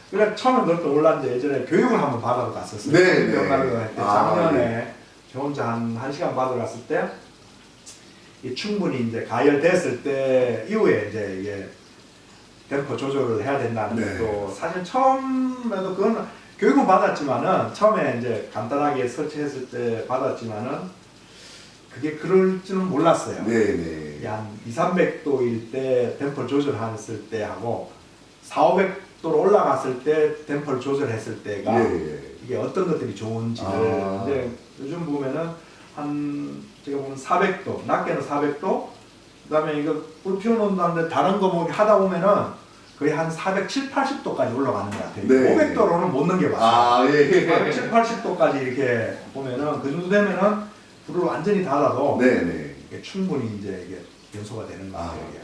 그러니까 처음에 그것도 몰랐는데 예전에 교육을 한번 받아러 갔었어요. 네, 네. 작년에 저 혼자 한 1시간 받으러 갔을 때 충분히 이제 가열됐을 때 이후에 이제 이게 댐퍼 조절을 해야 된다는 네. 것도 사실 처음에도 그건 교육은 받았지만은 처음에 이제 간단하게 설치했을 때 받았지만은 그게 그럴지는 몰랐어요. 네네. 한 200~300도일 때 댐퍼 조절했을 때 하고 400~500도로 올라갔을 때 댐퍼를 조절했을 때가 이게 어떤 것들이 좋은지를 이제 요즘 보면은 제가 보면 400도, 낮게는 400도, 그다음에 이거 불 피워놓는다는데 다른 거 뭐 하다 보면은 거의 한 470, 80도까지 올라가는 것 같아요. 네. 500도로는 못 넘겨봤어요. 예. 470, 80도까지 이렇게 보면은 그 정도 되면은 불을 완전히 닫아도 네네. 이게 충분히 이제 이게 연소가 되는 것 같아요. 이게.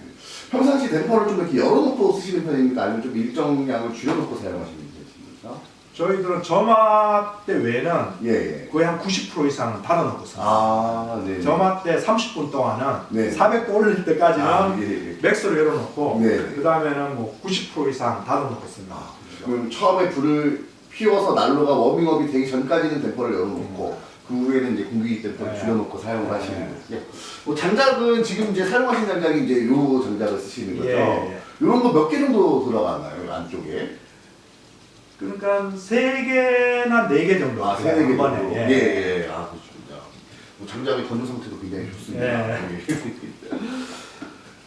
평상시 댐퍼를 좀 이렇게 열어놓고 쓰시는 편입니까? 아니면 좀 일정량을 줄여놓고 사용하시는 편입니까? 저희들은 점화 때 외에는 예. 거의 한 90% 이상은 닫아놓고 써요. 네. 점화 때 30분 동안은 네. 400도 올릴 때까지는 예. 맥스로 열어놓고 네. 그 다음에는 뭐 90% 이상 닫아놓고 씁니다. 그럼 처음에 불을 피워서 난로가 워밍업이 되기 전까지는 댐퍼를 열어놓고 그 후에는 이제 공기 댐퍼를 줄여놓고 사용을 하시는 거죠. 뭐 장작은 지금 이제 사용하신 장작이 이제 요 장작을 쓰시는 거죠. 이런 거 몇 개 정도 들어가나요 안쪽에? 그러니까 3개나 4개 정도. 3-4개 정도. 번에. 예. 그렇습니다. 뭐 장작의 건조 상태도 굉장히 좋습니다.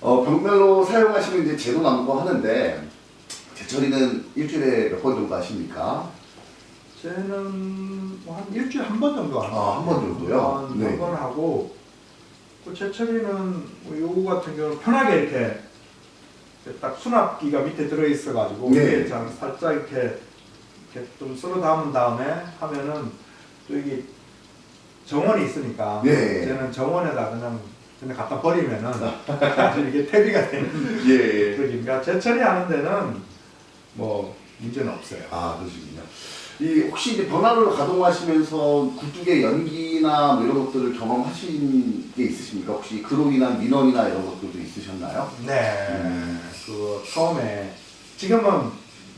벽난로 사용하시면 이제 재도 남고 하는데 제철이는 일주일에 몇 번 정도 하십니까? 쟤는 뭐 한 일주일에 한 번 정도 하죠. 한 번 정도요? 한 번 하고 그 제철이는 뭐 요거 같은 경우는 편하게 이렇게 딱 수납기가 밑에 들어 있어가지고 위에 살짝 이렇게 좀 쓸어 담은 다음에 하면은 또 이게 정원이 있으니까 쟤는 정원에다 그냥 갖다 버리면은 아주 이게 퇴비가 되는 그러니까 제철이 하는 데는 뭐 문제는 없어요. 그러시군요. 혹시 이제 벽난로를 가동하시면서 굴뚝의 연기나 뭐 이런 것들을 경험하신 게 있으십니까? 혹시 그로 인한 민원이나 이런 것들도 있으셨나요? 네. 그 처음에 지금은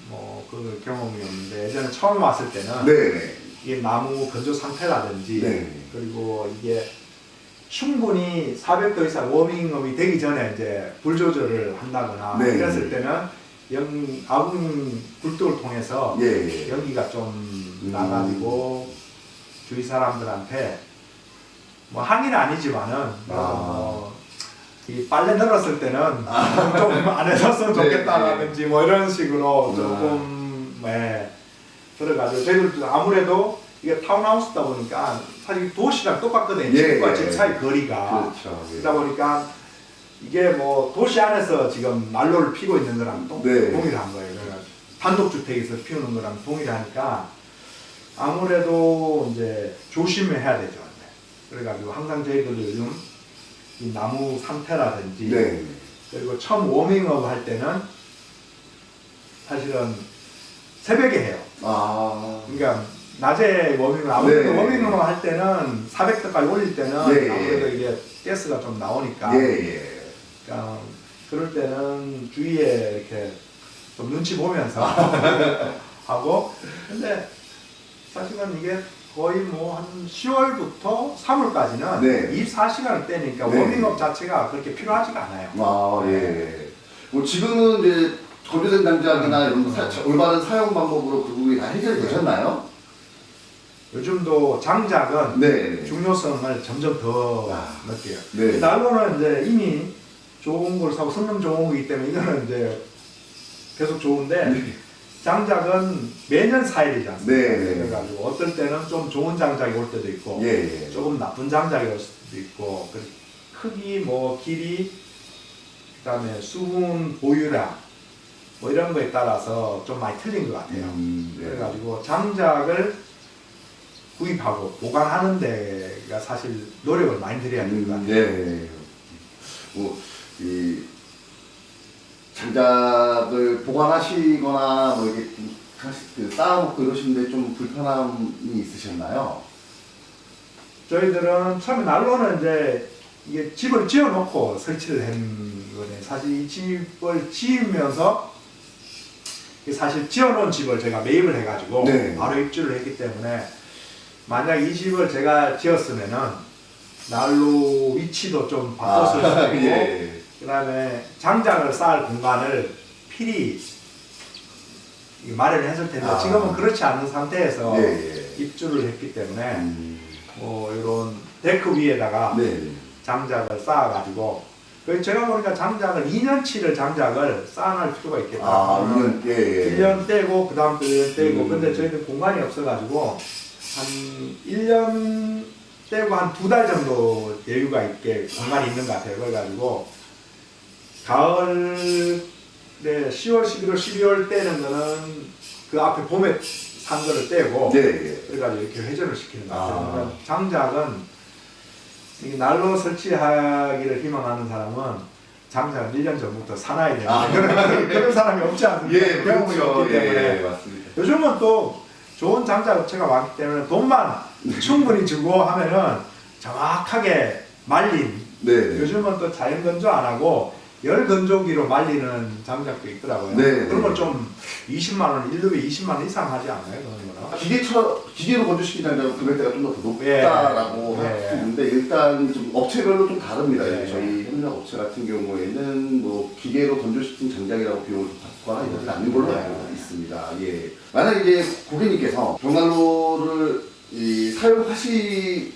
뭐 그 경험이 없는데 예전에 처음 왔을 때는 네. 이게 나무 건조 상태라든지 네. 그리고 이게 충분히 400도 이상 워밍업이 되기 전에 이제 불 조절을 한다거나 네. 이랬을 때는 아궁 굴뚝을 통해서 예. 연기가 좀 나가지고 주위 사람들한테 뭐 항의는 아니지만은 이 빨래 널었을 때는 좀 안 해줬으면 좋겠다라든지 뭐 이런 식으로 조금 그래가지고 저희들도 아무래도 이게 타운하우스다 보니까 사실 도시랑 똑같거든요. 집과 집 사이 거리가. 그렇죠. 그러다 보니까 이게 뭐 도시 안에서 지금 난로를 피고 있는 거랑 동일한 거예요. 그러니까 단독주택에서 피우는 거랑 동일하니까 아무래도 이제 조심해야 되죠. 그래가지고 항상 저희들 요즘 이 나무 상태라든지 그리고 처음 워밍업 할 때는 사실은 새벽에 해요. 그러니까 낮에 워밍을 아무래도 워밍업 할 때는 400도까지 올릴 때는 아무래도 이게 가스가 좀 나오니까 그러니까 그럴 때는 주위에 이렇게 좀 눈치 보면서 하고 근데 사실은 이게 거의 뭐 한 10월부터 3월까지는 24시간을 떼니까 워밍업 자체가 그렇게 필요하지가 않아요. 뭐 지금은 이제 건조된 장작이나 이런 올바른 사용 방법으로 그 부분이 다 해결이 되셨나요? 요즘도 장작은 중요성을 점점 더 느껴요. 난로는 이제 이미 좋은 걸 사고 성능 좋은 거기 때문에 이거는 이제 계속 좋은데 장작은 매년 사야 되지 않습니까? 그래가지고 어떨 때는 좀 좋은 장작이 올 때도 있고 조금 나쁜 장작이 올 수도 있고 크기, 뭐 길이, 그다음에 수분 보유량 뭐 이런 거에 따라서 좀 많이 틀린 것 같아요. 그래가지고 장작을 구입하고 보관하는 데가 사실 노력을 많이 들여야 되는 것 같아요. 이 장작을 보관하시거나 뭐 이게 쌓아놓고 이러시는데 좀 불편함이 있으셨나요? 저희들은 처음에 난로는 이제 이게 집을 지어놓고 설치를 한 거네. 사실 이 집을 지으면서 사실 지어놓은 집을 제가 매입을 해가지고 바로 입주를 했기 때문에 만약 이 집을 제가 지었으면은 난로 위치도 좀 바꿨을 수도 있고 그 다음에 장작을 쌓을 공간을 필히 마련을 했을 텐데 지금은 그렇지 않은 상태에서 입주를 했기 때문에 뭐 이런 데크 위에다가 장작을 쌓아가지고 제가 보니까 장작을 2년치를 장작을 쌓아놓을 필요가 있겠다. 1년 떼고 그 다음 또 1년 떼고 근데 저희는 공간이 없어가지고 한 1년 떼고 한 2달 정도 여유가 있게 공간이 있는 것 같아요. 그래가지고 가을에 10월, 11월, 12월 떼는 거는 그 앞에 봄에 산 거를 떼고 그래가지고 이렇게 회전을 시키는 것 같아요. 그러니까 장작은 이 난로 설치하기를 희망하는 사람은 장작을 1년 전부터 사놔야 되는데 그런 사람이 없지 않습니까? 경험이 없기 때문에 요즘은 또 좋은 장작 업체가 많기 때문에 돈만 충분히 주고 하면은 정확하게 말린 요즘은 또 자연 건조 안 하고 열 건조기로 말리는 장작도 있더라고요. 그런 건 좀 20만 원, 1 급에 20만 원 이상 하지 않아요? 그런 거는? 기계로 건조시킨 장작은 금액대가 좀 더 높다라고 할 수 있는데 일단 좀 업체별로 좀 다릅니다. 저희 현장 업체 같은 경우에는 뭐 기계로 건조시킨 장작이라고 비용을 받거나 이러지 않는 걸로 알고 있습니다. 만약 이제 고객님께서 벽난로를 사용하시는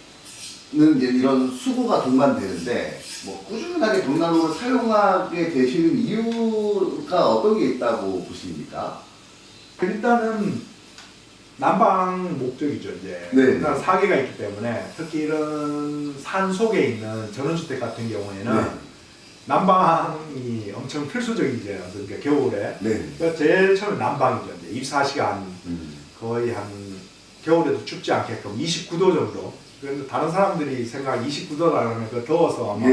이런 수고가 동반되는데 뭐 꾸준하게 벽난로를 사용하게 되시는 이유가 어떤 게 있다고 보십니까? 일단은 난방 목적이죠. 이제 일단 사계가 있기 때문에 특히 이런 산 속에 있는 전원주택 같은 경우에는 난방이 엄청 필수적이죠. 그러니까 겨울에 그러니까 제일 처음에 난방이죠. 이제 24시간 거의 한 겨울에도 춥지 않게끔 29도 정도. 그런데 다른 사람들이 생각 29도라면 그 더워서 아마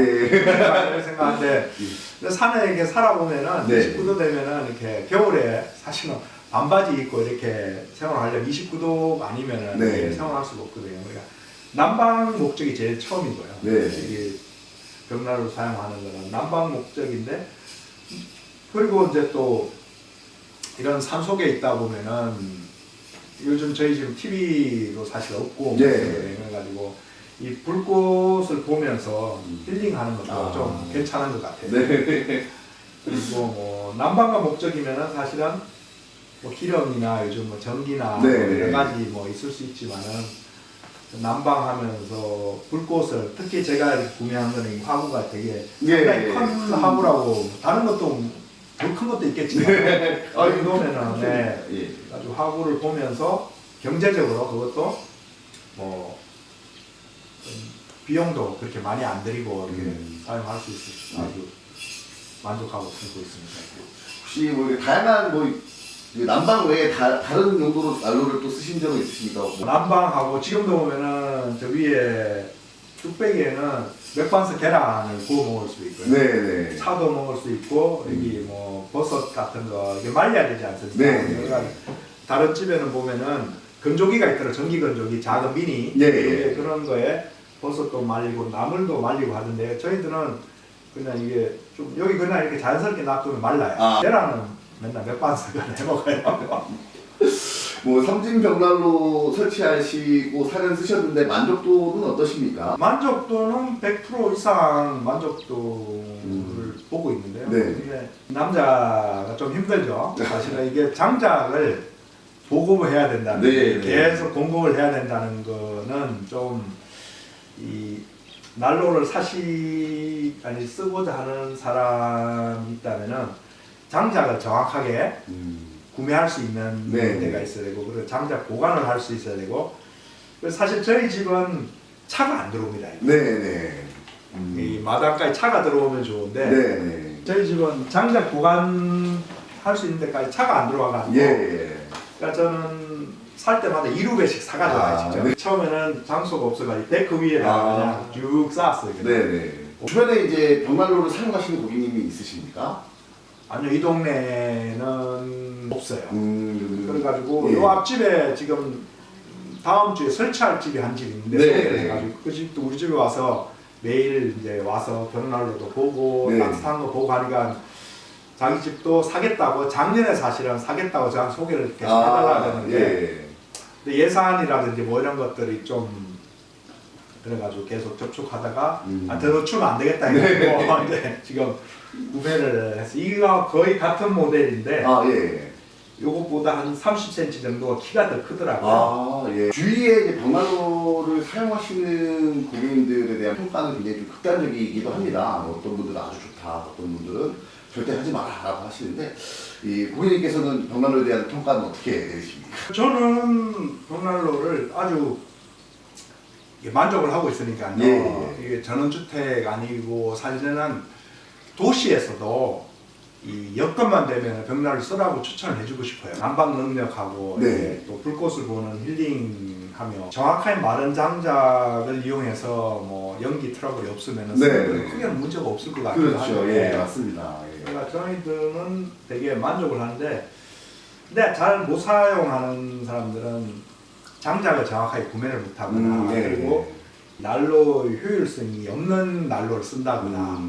생각하는데 산에 이렇게 살아보면은 29도 되면은 이렇게 겨울에 사실은 반바지 입고 이렇게 생활하려면 29도 아니면은 네. 이게 생활할 수가 없거든요. 그러니까 난방 목적이 제일 처음이고요. 네. 이게 벽난로 사용하는 거는 난방 목적인데, 그리고 이제 또 이런 산 속에 있다 보면은 요즘 저희 지금 TV도 사실 없고 네. 그래가지고 이 불꽃을 보면서 힐링하는 것도 좀 괜찮은 것 같아요. 네. 그리고 뭐 난방가 목적이면은 사실은 뭐 기름이나 요즘 뭐 전기나 네. 뭐 여러 가지 뭐 있을 수 있지만은 난방하면서 불꽃을, 특히 제가 구매한 거는 이 화구가 되게 상당히 예. 큰 화구라고, 다른 것도 더 큰 것도 있겠지만 이 정도면은 네, 예. 아주 화구를 보면서 경제적으로 그것도 뭐 비용도 그렇게 많이 안 들이고 이렇게 사용할 수 있어서 아주 만족하고 쓰고 있습니다. 혹시 뭐 이렇게 다양한 뭐그 난방 외에 다른 용도로 난로를 또 쓰신 적은 있으십니까? 뭐. 난방하고 지금도 보면은 저 위에 뚝배기에는 맥반석 계란을 구워 먹을 수 있고요. 네네. 차도 먹을 수 있고 여기 뭐 버섯 같은 거 이게 말려야 되지 않습니까? 네. 그러니까 다른 집에는 보면은 건조기가 있더라. 전기 건조기 작은 미니 네. 그런 거에 버섯도 말리고 나물도 말리고 하던데, 저희들은 그냥 이게 좀 여기 그냥 이렇게 자연스럽게 놔두면 말라요. 계란은 맨날 맥반석을 해 먹어요. 뭐 삼진벽난로 설치하시고 4년 쓰셨는데 만족도는 어떠십니까? 만족도는 100% 이상 만족도를 보고 있는데요. 네. 근데 남자가 좀 힘들죠. 사실은 이게 장작을 보급해야 된다는 네, 계속 공급을 해야 된다는 거는 좀 이 난로를 아니 쓰고자 하는 사람이 있다면은 장작을 정확하게 구매할 수 있는 네. 데가 있어야 되고, 그리고 장작 보관을 할 수 있어야 되고, 그래서 사실 저희 집은 차가 안 들어옵니다. 네네. 이 마당까지 차가 들어오면 좋은데 네네. 저희 집은 장작 보관할 수 있는 데까지 차가 안 들어와가지고 예. 그러니까 저는 살 때마다 2루배씩 사가져와요. 직접. 네. 처음에는 장소가 없어가지고 데크 위에다가 그냥 쭉 쌓았어요. 네네. 주변에 이제 벽난로를 사용하시는 고객님이 있으십니까? 아니요, 이 동네는 없어요. 그래가지고 예. 요 앞집에 지금 다음 주에 설치할 집이 한 집 있는데 네. 소개를 해가지고 그 집도 우리 집에 와서 매일 이제 와서 벽난로도 보고 네. 따뜻한 거 보고 하니까 자기 집도 사겠다고, 작년에 사실은 사겠다고 저한 소개를 계속 해달라고 했는데 예. 근데 예산이라든지 뭐 이런 것들이 좀 그래가지고 계속 접촉하다가 더 늦추면 안 되겠다 해가지고 이제 지금 구매를 해서, 이거 거의 같은 모델인데 예. 요것보다 한 30cm 정도가 키가 더 크더라고요. 예. 주위에 이제 벽난로를 사용하시는 고객님들에 대한 평가는 굉장히 좀 극단적이기도 합니다. 어떤 분들은 아주 좋다, 어떤 분들은 절대 하지 마라라고 하시는데, 이 고객님께서는 벽난로에 대한 평가는 어떻게 내리십니까? 저는 벽난로를 아주 만족을 하고 있으니까요. 예. 이게 전원주택 아니고 사실은 도시에서도 이 여건만 되면 벽난로를 쓰라고 추천을 해주고 싶어요. 난방 능력하고 네. 이제 또 불꽃을 보는 힐링하며 정확하게 마른 장작을 이용해서 뭐 연기 트러블이 없으면 네. 크게 문제가 없을 것 같아요. 그렇죠. 예, 맞습니다. 예. 그러니까 저희들은 되게 만족을 하는데, 근데 잘 못 사용하는 사람들은 장작을 정확하게 구매를 못하거나 그리고 난로 효율성이 없는 난로를 쓴다거나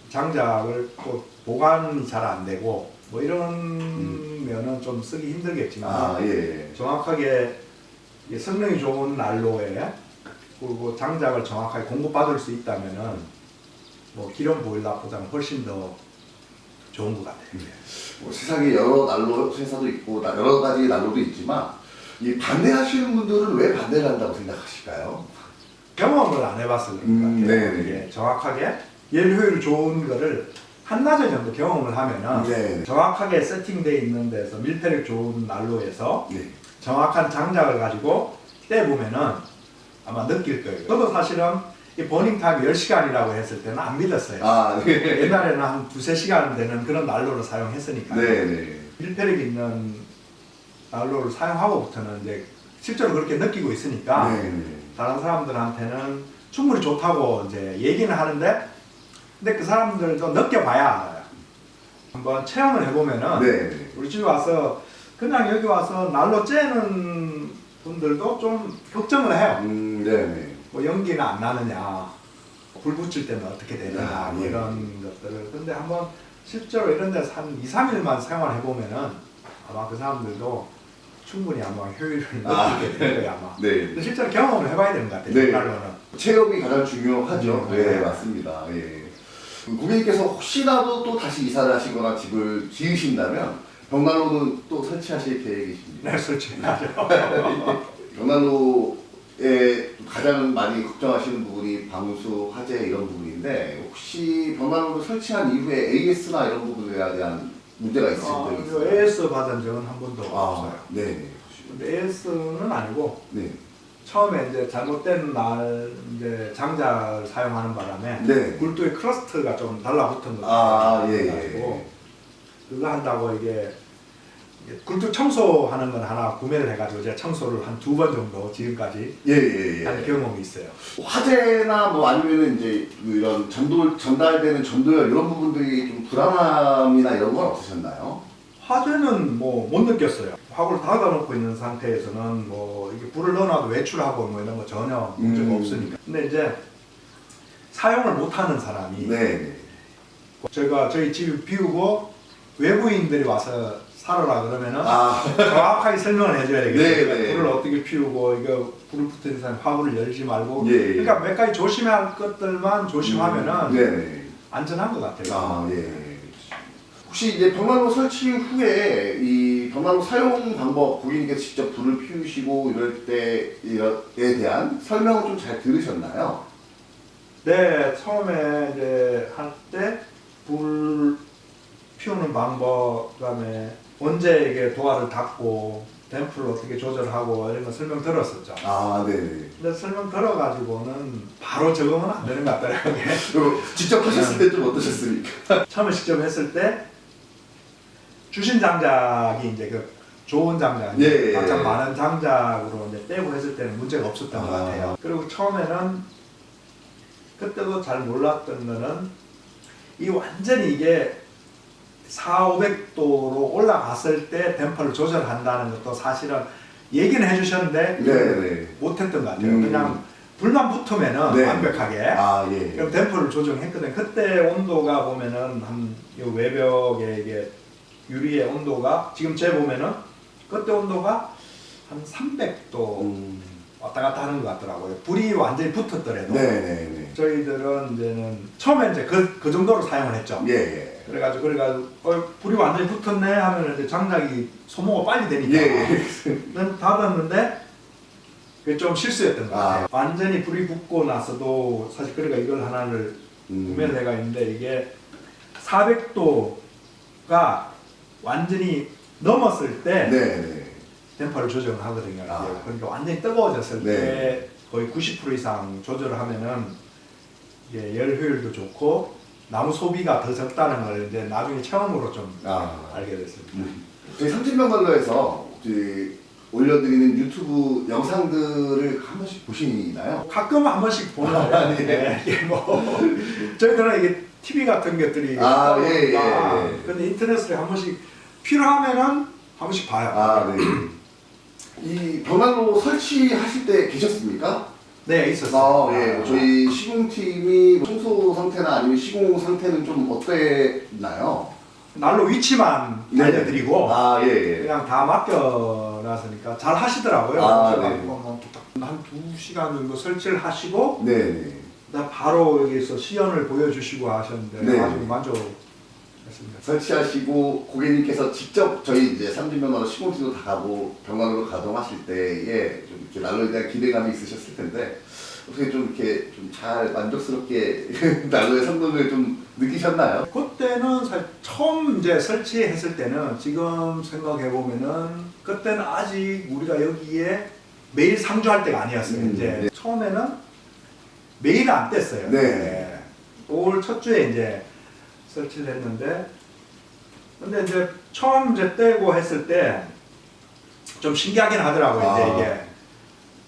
장작을 또 보관이 잘 안 되고 뭐 이런 면은 좀 쓰기 힘들겠지만 예. 정확하게 성능이 좋은 난로에 그리고 장작을 정확하게 공급받을 수 있다면은 뭐 기름 보일러보다는 훨씬 더 좋은 것 같아요. 뭐 세상에 여러 난로 회사도 있고 여러 가지 난로도 있지만, 이 반대하시는 분들은 왜 반대를 한다고 생각하실까요? 경험을 안 해봤을 것 같아요. 네네. 이게 정확하게 열 효율 좋은 거를 한나절 정도 경험을 하면은 네. 정확하게 세팅되어 있는 데서 밀폐력 좋은 난로에서 네. 정확한 장작을 가지고 떼보면은 아마 느낄 거예요. 저도 사실은 이 버닝 타임이 10시간이라고 했을 때는 안 믿었어요. 네. 옛날에는 한 2~3시간 되는 그런 난로를 사용했으니까 네. 밀폐력 있는 난로를 사용하고부터는 이제 실제로 그렇게 느끼고 있으니까 다른 사람들한테는 충분히 좋다고 이제 얘기는 하는데, 근데 그 사람들도 느껴봐야 알아요. 한번 체험을 해보면은 우리 집에 와서 그냥 여기 와서 난로 째는 분들도 좀 걱정을 해요. 네네. 뭐 연기는 안 나느냐, 불 붙일 때는 어떻게 되느냐, 아, 뭐 예. 이런 것들을. 근데 한번 실제로 이런 데서 한 2, 3일만 생활해 보면은 아마 그 사람들도 충분히 아마 효율을 느끼게 될 거예요, 아마. 네. 근데 실제로 경험을 해봐야 되는 것 같아요, 네. 정말로는. 체험이 가장 중요하죠. 네. 네, 맞습니다. 예. 고객님께서 혹시라도 또 다시 이사를 하시거나 집을 지으신다면 벽난로는 또 설치하실 계획이십니까? 네, 솔직히 하죠. 벽난로에 가장 많이 걱정하시는 부분이 방수, 화재 이런 부분인데 혹시 벽난로를 설치한 이후에 AS나 이런 부분에 대한 문제가 있으신 적이 있어요? AS 받은 적은 한 번도 없어요. 네. 근데 AS는 아니고 네. 처음에 이제 잘못된 날 이제 장작을 사용하는 바람에 네. 굴뚝에 크러스트가 좀 달라붙은 아, 거죠. 예, 가지고 그거 한다고 이게 굴뚝 청소하는 건 하나 구매를 해가지고 제가 청소를 한 2번 정도 지금까지 예. 한 경험이 있어요. 화재나 뭐 아니면은 이제 이런 전달되는 전도열 이런 부분들이 좀 불안함이나 이런 건 없으셨나요? 화재는 뭐 못 느꼈어요. 화구를 닫아놓고 있는 상태에서는 뭐 이게 불을 넣어놔도 외출하고 뭐 이런 거 전혀 문제가 없으니까. 근데 이제 사용을 못하는 사람이 네. 제가 저희 집을 비우고 외부인들이 와서 살아라 그러면은 아, 정확하게 설명을 해줘야 되겠죠. 네, 그러니까 네. 불을 어떻게 피우고 이거 불을 붙은 이상 화구를 열지 말고 예. 그러니까 몇 가지 조심해야 할 것들만 조심하면은 네. 안전한 것 같아요. 아, 예. 혹시 이제 벽난로 설치 후에 이 벽난로 사용 방법 고객님께서 직접 불을 피우시고 이럴 때에 대한 설명을 좀 잘 들으셨나요? 네, 처음에 이제 할 때 불 피우는 방법, 그다음에 언제 이게 도화를 닫고 댐프를 어떻게 조절하고 이런 거 설명 들었었죠. 아, 네. 근데 설명 들어가지고는 바로 적응은 안 되는 것 같더라고요. 그리고 직접 하셨을 때 좀 어떠셨습니까? 처음에 직접 했을 때 주신 장작이 이제 그 좋은 장작, 예. 각각 많은 장작으로 이제 떼고 했을 때는 문제가 없었던 것 같아요. 그리고 처음에는 그때도 잘 몰랐던 거는 이 완전히 이게 400~500도로 올라갔을 때 댐퍼를 조절한다는 것도 사실은 얘기는 해주셨는데 네. 못했던 것 같아요. 그냥 불만 붙으면은 네. 완벽하게 아, 예. 그럼 댐퍼를 조정했거든요. 그때 온도가 보면은 한 요 외벽에 이게 유리의 온도가 지금 재 보면은 그때 온도가 한 300도 왔다 갔다 하는 것 같더라고요. 불이 완전히 붙었더라도 네. 저희들은 이제는 처음에 이제 그 정도로 사용을 했죠. 예. 그래가지고 불이 완전히 붙었네 하면 이제 장작이 소모가 빨리 되니까 예. 닫았는데 그게 좀 실수였던 것 같아요. 아. 완전히 불이 붙고 나서도 사실 그러니까 이걸 하나를 구매를 해가 있는데 이게 400도가 완전히 넘었을 때 네. 댐퍼를 조정을 하거든요. 아. 그러니까 완전히 뜨거워졌을 네. 때 거의 90% 이상 조절을 하면은 이게 열 효율도 좋고 나무 소비가 더 적다는 걸 이제 나중에 체험으로 좀 알게 됐습니다. 저희 삼진병관로에서 올려드리는 유튜브 영상들을 한 번씩 보시나요? 가끔 한 번씩 보는데 네. 이게 뭐 저희들은 이게 TV 같은 것들이 아, 예. 근데 인터넷을 한 번씩 필요하면은 한 번씩 봐요. 아, 네. 이 벽난로 설치하실 때 계셨습니까? 네, 있었어요. 예. 저희 시공팀이 청소 상태나 아니면 시공 상태는 좀 어땠나요? 난로 위치만 네. 알려드리고 아, 예. 그냥 다 맡겨놨으니까 잘 하시더라고요. 아, 그래서 한 2시간 정도 설치를 하시고 네. 나 바로 여기서 시연을 보여주시고 하셨는데 네. 아주 만족했습니다. 설치하시고 고객님께서 직접 저희 이제 삼진면허로 시공팀도 다 가고 병원으로 가동하실 때에 좀 이렇게 난로에 대한 기대감이 있으셨을 텐데 어떻게 좀 이렇게 좀 잘 만족스럽게 난로의 성능을 좀 느끼셨나요? 그때는 사실 처음 이제 설치했을 때는 지금 생각해 보면은 그때는 아직 우리가 여기에 매일 상주할 때가 아니었어요. 이제 네. 처음에는 매일 안 뗐어요. 네. 올 첫 주에 이제 설치를 했는데 근데 이제 처음 이제 떼고 했을 때 좀 신기하긴 하더라고요.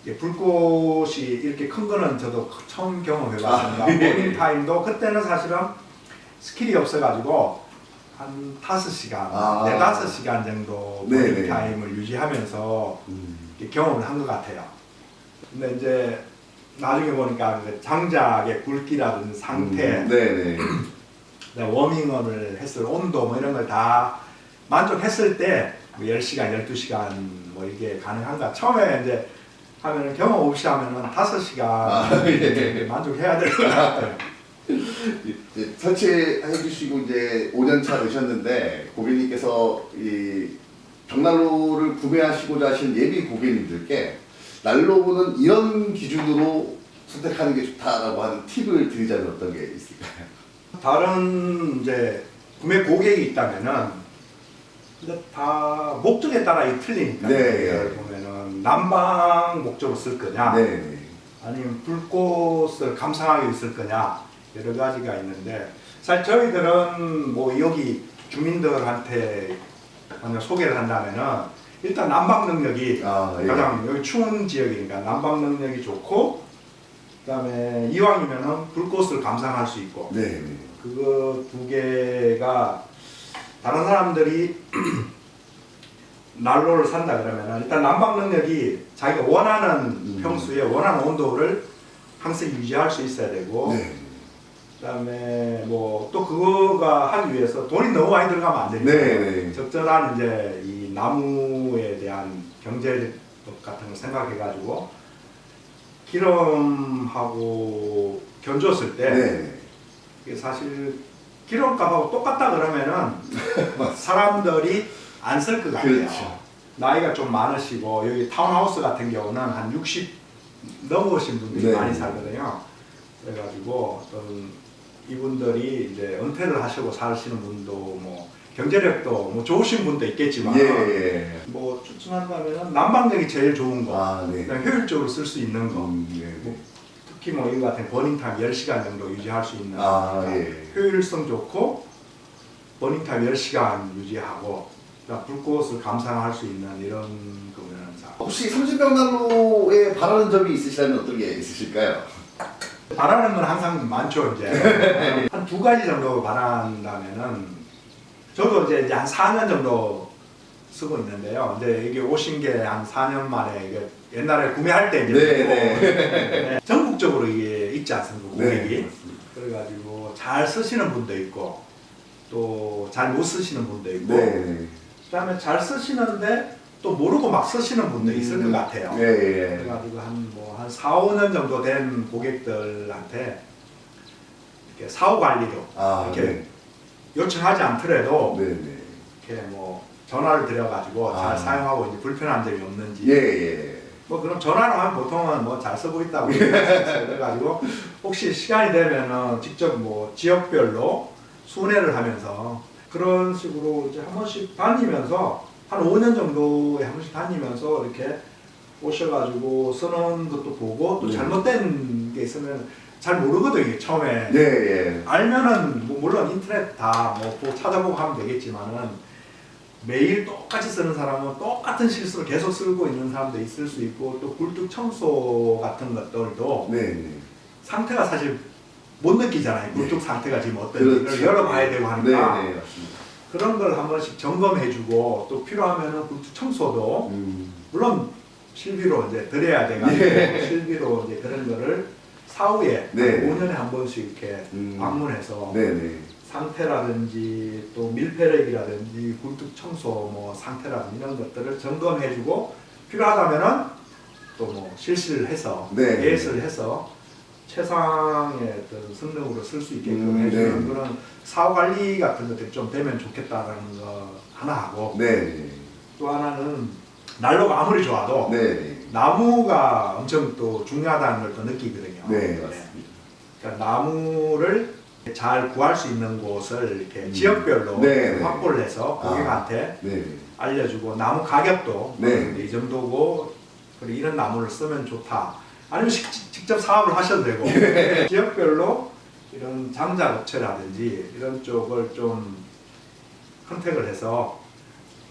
이게 불꽃이 이렇게 큰 거는 저도 처음 경험해봤습니다. 아, 예. 모닝 타임도 그때는 사실은 스킬이 없어가지고 한 5시간, 아. 4-5시간 정도 네네. 보닝 타임을 유지하면서 이렇게 경험을 한 것 같아요. 근데 이제 나중에 보니까 그 장작의 굵기라든지 상태, 네네. 워밍업을 했을 온도 뭐 이런 걸 다 만족했을 때 뭐 10시간, 12시간 뭐 이게 가능한가. 처음에 이제 하면은 경험 없이 하면은 5시간 예. 만족해야 될 것 같아요. 이제 설치해 주시고 이제 5년차 되셨는데 고객님께서 이 벽난로를 구매하시고자 하시는 예비 고객님들께 난로는 이런 기준으로 선택하는 게 좋다라고 하는 팁을 드리자면 어떤 게 있을까요? 다른 이제 구매 고객이 있다면은 근데 다 목적에 따라 이 틀리니까 네. 보면은 난방 목적으로 쓸 거냐, 네. 아니면 불꽃을 감상하기 위해 쓸 거냐 여러 가지가 있는데 사실 저희들은 뭐 여기 주민들한테 만약 소개를 한다면은 일단 난방 능력이 예. 가장 여기 추운 지역이니까 난방 능력이 좋고 그다음에 이왕이면은 불꽃을 감상할 수 있고 네. 그거 두 개가 다른 사람들이 난로를 산다 그러면은 일단 난방 능력이 자기가 원하는 평수에 원하는 온도를 항상 유지할 수 있어야 되고 네. 그다음에 뭐 또 그거가 하기 위해서 돈이 너무 많이 들어가면 안 되니까 네. 적절한 이제 이 나무에 대한 경제력 같은 걸 생각해 가지고 기름하고 견줬을 때 네. 이게 사실 기름값하고 똑같다 그러면은 사람들이 안 쓸 것 같아요. 그렇죠. 나이가 좀 많으시고 여기 타운하우스 같은 경우는 한 60 넘으신 분들이 네. 많이 살거든요. 그래가지고 어떤 이분들이 이제 은퇴를 하시고 사시는 분도 뭐 경제력도 뭐 좋으신 분도 있겠지만 예. 뭐 추천한다면은 난방력이 제일 좋은 거, 네. 그다음에 효율적으로 쓸 수 있는 거. 네. 특히 뭐 이거 같은 버닝타임 10시간 정도 유지할 수 있는 예. 효율성 좋고 버닝타임 10시간 유지하고 불꽃을 감상할 수 있는 이런 거면 혹시 30병 난로에 바라는 점이 있으시다면 어떤 게 있으실까요? 바라는 건 항상 많죠. 이제 한 2가지 정도 바란다면은 저도 이제 한 4년 정도 쓰고 있는데요. 이제 여기 오신 게 한 4년 만에 이게 옛날에 구매할 때 이제 네. 전국적으로 이게 있지 않습니까? 고객이. 네. 그래가지고 잘 쓰시는 분도 있고 또 잘 못 쓰시는 분도 있고 네. 그다음에 잘 쓰시는데 또 모르고 막 쓰시는 분도 있을 것 같아요. 네. 그래가지고 한 4, 5년 정도 된 고객들한테 이렇게 사후 관리로 이렇게 요청하지 않더라도 네. 이렇게 뭐 전화를 드려가지고 잘 사용하고 이제 불편한 점이 없는지. 예. 뭐 그럼 전화로 하면 보통은 뭐 잘 쓰고 있다고 얘기할 수 있어요. 그래가지고 혹시 시간이 되면은 직접 뭐 지역별로 순회를 하면서 그런 식으로 이제 한 번씩 다니면서 한 5년 정도에 한 번씩 다니면서 이렇게 오셔가지고 쓰는 것도 보고 또 잘못된 게 있으면 잘 모르거든요 처음에. 네. 알면은 뭐 물론 인터넷 다 뭐 찾아보고 하면 되겠지만은 매일 똑같이 쓰는 사람은 똑같은 실수를 계속 쓰고 있는 사람도 있을 수 있고 또 굴뚝 청소 같은 것들도 네. 상태가 사실 못 느끼잖아요. 굴뚝 상태가 지금 어떤지 그렇죠. 이걸 열어봐야 되고 하니까 네. 맞습니다. 그런 걸 한 번씩 점검해주고 또 필요하면은 굴뚝 청소도 물론 실비로 이제 드려야 돼가지고 실비로 이제 그런 거를 사후에 5년에 한 번씩 이렇게 방문해서 상태라든지 또 밀폐력이라든지 굴뚝 청소 뭐 상태라든지 이런 것들을 점검해주고 필요하다면은 또 뭐 실시를 해서 예스를 해서 최상의 어떤 성능으로 쓸 수 있게끔 해주는 그런 사후 관리 같은 것들이 좀 되면 좋겠다라는 거 하나 하고 또 하나는 난로가 아무리 좋아도 나무가 엄청 또 중요하다는 걸 또 느끼거든요. 맞습니다. 그러니까 나무를 잘 구할 수 있는 곳을 이렇게 지역별로 확보를 해서 고객한테 알려주고 나무 가격도 이 정도고 그리고 이런 나무를 쓰면 좋다. 아니면 직접 사업을 하셔도 되고 지역별로 이런 장작 업체라든지 이런 쪽을 좀 컨택을 해서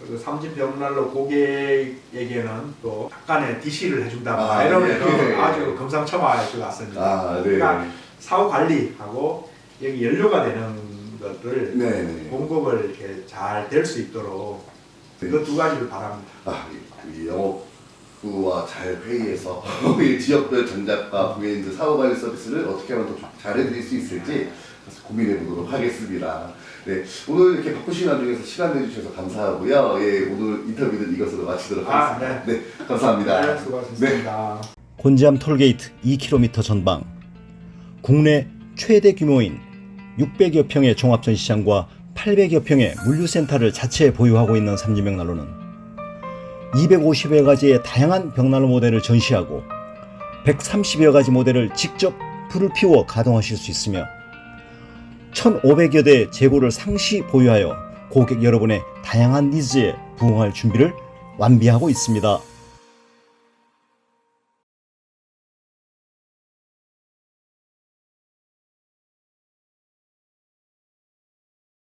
그리고 삼진벽난로 고객에게는 또 약간의 DC를 해준다거나 이러면 아주 금상첨화일 것 같습니다. 그러니까 사후 관리하고 여기 연료가 되는 것들을 네. 공급을 이렇게 잘 될 수 있도록 네. 그 두 가지를 바랍니다. 이 영업부와 잘 회의해서 이 지역별 전작과 브랜드 사후관리 서비스를 어떻게 하면 더 잘해드릴 수 있을지 고민해 보도록 하겠습니다. 네, 오늘 이렇게 바쁘신 와중에서 시간 내주셔서 감사하고요. 예, 오늘 인터뷰는 이것으로 마치도록 하겠습니다. 네, 감사합니다. 네, 수고하셨습니다. 곤지암 톨게이트 2km 전방, 국내 최대 규모인 600여 평의 종합전시장과 800여 평의 물류센터를 자체에 보유하고 있는 삼지명난로는 250여 가지의 다양한 벽난로 모델을 전시하고 130여 가지 모델을 직접 불을 피워 가동하실 수 있으며 1,500여 대 재고를 상시 보유하여 고객 여러분의 다양한 니즈에 부응할 준비를 완비하고 있습니다.